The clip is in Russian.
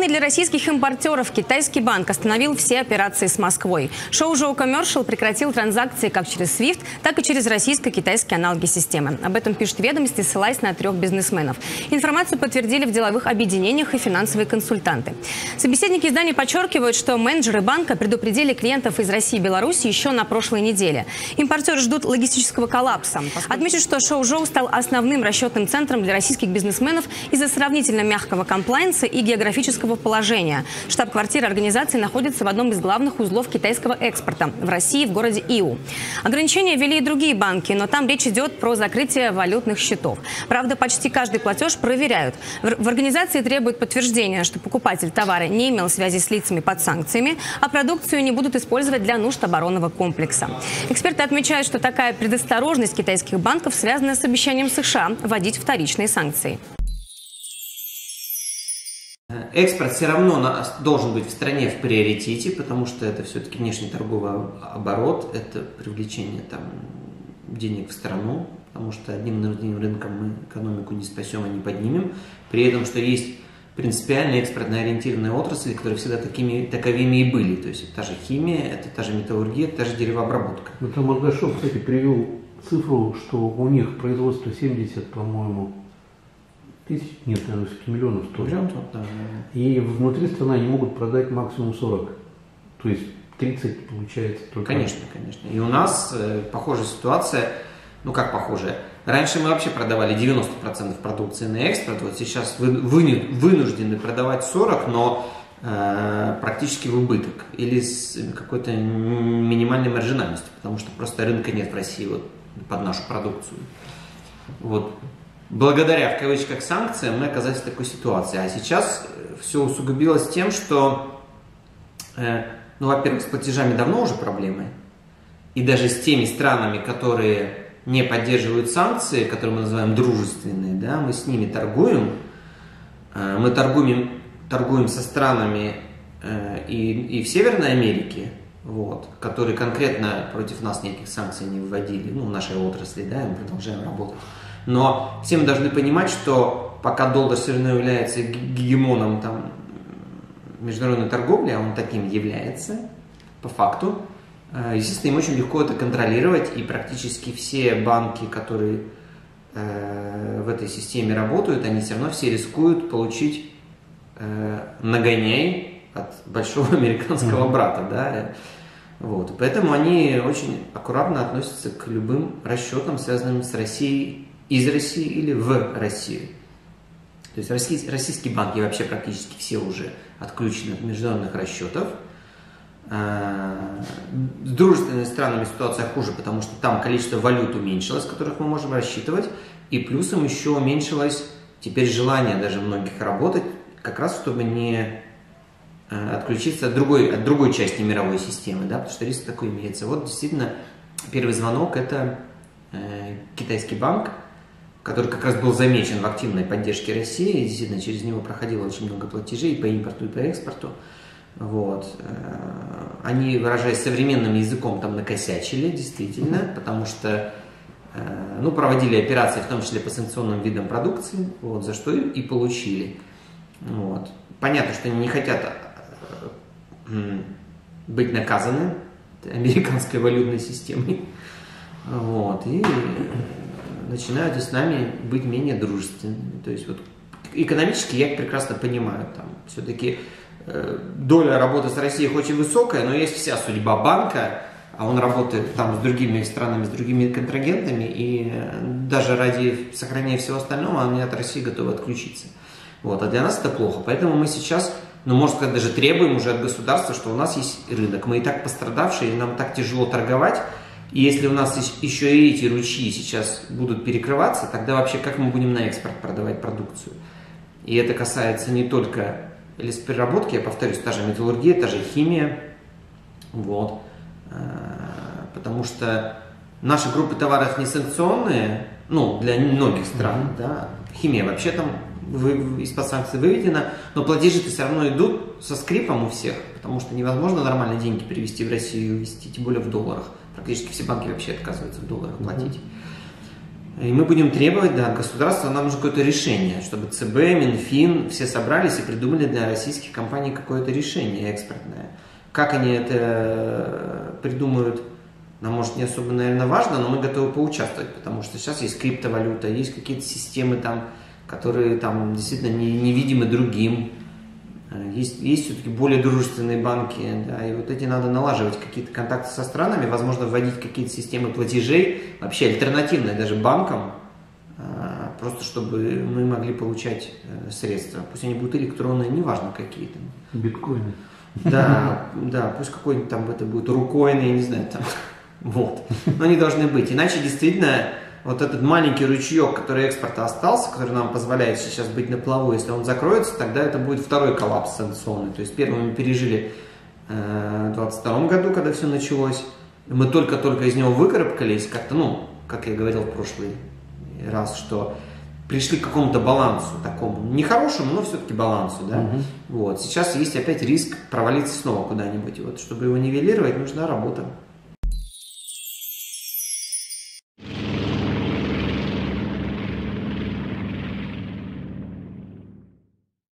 Главный для российских импортеров китайский банк остановил все операции с Москвой. Шоужоу Commercial прекратил транзакции как через SWIFT, так и через российско-китайские аналоги системы. Об этом пишет «Ведомости», ссылаясь на 3 бизнесменов. Информацию подтвердили в деловых объединениях и финансовые консультанты. Собеседники издания подчеркивают, что менеджеры банка предупредили клиентов из России и Беларуси еще на прошлой неделе. Импортеры ждут логистического коллапса. Отмечу, что Шоужоу стал основным расчетным центром для российских бизнесменов из-за сравнительно мягкого комплайнса и географического положения. Штаб-квартира организации находится в одном из главных узлов китайского экспорта в России, в городе Иу. Ограничения ввели и другие банки, но там речь идет про закрытие валютных счетов. Правда, почти каждый платеж проверяют. В организации требуют подтверждения, что покупатель товара не имел связи с лицами под санкциями, а продукцию не будут использовать для нужд оборонного комплекса. Эксперты отмечают, что такая предосторожность китайских банков связана с обещанием США вводить вторичные санкции. Экспорт все равно должен быть в стране в приоритете, потому что это все-таки внешний торговый оборот, это привлечение денег в страну, потому что одним рынком мы экономику не спасем и не поднимем. При этом, что есть принципиально экспортно-ориентированные отрасли, которые всегда таковыми и были. То есть это та же химия, это та же металлургия, это та же деревообработка. Это Мордашов, кстати, привел цифру, что у них производство 70, по-моему, тысяч, нет, наверное, миллионов стоит. Да. И внутри страны они могут продать максимум 40. То есть 30 получается только. Конечно. И у нас похожая ситуация, ну как похожая. Раньше мы вообще продавали 90% продукции на экспорт, вот сейчас вынуждены продавать 40%, но практически в убыток или с какой-то минимальной маржинальностью, потому что просто рынка нет в России вот, под нашу продукцию. Вот. Благодаря, в кавычках, санкциям мы оказались в такой ситуации. А сейчас все усугубилось тем, что, во-первых, с платежами давно уже проблемы. И даже с теми странами, которые не поддерживают санкции, которые мы называем дружественные, да, мы с ними торгуем. Мы торгуем со странами и в Северной Америке, вот, которые конкретно против нас никаких санкций не вводили, в нашей отрасли, да, и мы продолжаем работать. Но все мы должны понимать, что пока доллар все равно является гегемоном международной торговли, а он таким является по факту, естественно, им очень легко это контролировать, и практически все банки, которые в этой системе работают, они все равно все рискуют получить нагоняй от большого американского брата, да, вот. Поэтому они очень аккуратно относятся к любым расчетам, связанным с Россией, из России или в Россию. То есть российские банки вообще практически все уже отключены от международных расчетов. С дружественными странами ситуация хуже, потому что там количество валют уменьшилось, которых мы можем рассчитывать, и плюсом еще уменьшилось теперь желание даже многих работать, как раз чтобы не отключиться от другой части мировой системы, да, потому что риск такой имеется. Вот действительно первый звонок — это китайский банк, который как раз был замечен в активной поддержке России, и действительно через него проходило очень много платежей по импорту и по экспорту. Вот. Они, выражаясь современным языком, накосячили, действительно, потому что проводили операции, в том числе по санкционным видам продукции, вот, за что и получили. Вот. Понятно, что они не хотят быть наказаны американской валютной системой, вот, и начинают с нами быть менее дружественными. То есть вот, экономически я их прекрасно понимаю, все-таки доля работы с Россией очень высокая, но есть вся судьба банка, а он работает с другими странами, с другими контрагентами, и даже ради сохранения всего остального они от России готовы отключиться. Вот, а для нас это плохо. Поэтому мы сейчас, можно сказать, даже требуем уже от государства, что у нас есть рынок. Мы и так пострадавшие, и нам так тяжело торговать. И если у нас еще и эти ручьи сейчас будут перекрываться, тогда вообще как мы будем на экспорт продавать продукцию? И это касается не только лесопереработки, я повторюсь, та же металлургия, та же химия. Вот. Потому что наши группы товаров не санкционные, для многих стран, да, химия вообще из-под санкций выведена, но платежи-то все равно идут со скрипом у всех, потому что невозможно нормально деньги перевести в Россию и увезти, тем более в долларах. Практически все банки вообще отказываются в долларах платить. И мы будем требовать, да, от государства, нам нужно какое-то решение, чтобы ЦБ, Минфин, все собрались и придумали для российских компаний какое-то решение экспортное. Как они это придумают, нам, может, не особо, наверное, важно, но мы готовы поучаствовать, потому что сейчас есть криптовалюта, есть какие-то системы там, которые там действительно невидимы другим. Есть все-таки более дружественные банки, да, и вот эти надо налаживать какие-то контакты со странами, возможно, вводить какие-то системы платежей, вообще альтернативные даже банкам, просто чтобы мы могли получать средства. Пусть они будут электронные, неважно какие там. Биткоины. Да, да, пусть какой-нибудь там это будет рукоин, я не знаю, там, вот. Но они должны быть. Иначе действительно вот этот маленький ручеек, который экспорта остался, который нам позволяет сейчас быть на плаву, если он закроется, тогда это будет второй коллапс санкционный. То есть первый мы пережили в 2022 году, когда все началось. Мы только-только из него выкарабкались, как-то, ну, как я говорил в прошлый раз, что пришли к какому-то балансу такому, нехорошему, но все-таки балансу, да. Вот. Сейчас есть опять риск провалиться снова куда-нибудь. Вот, чтобы его нивелировать, нужна работа.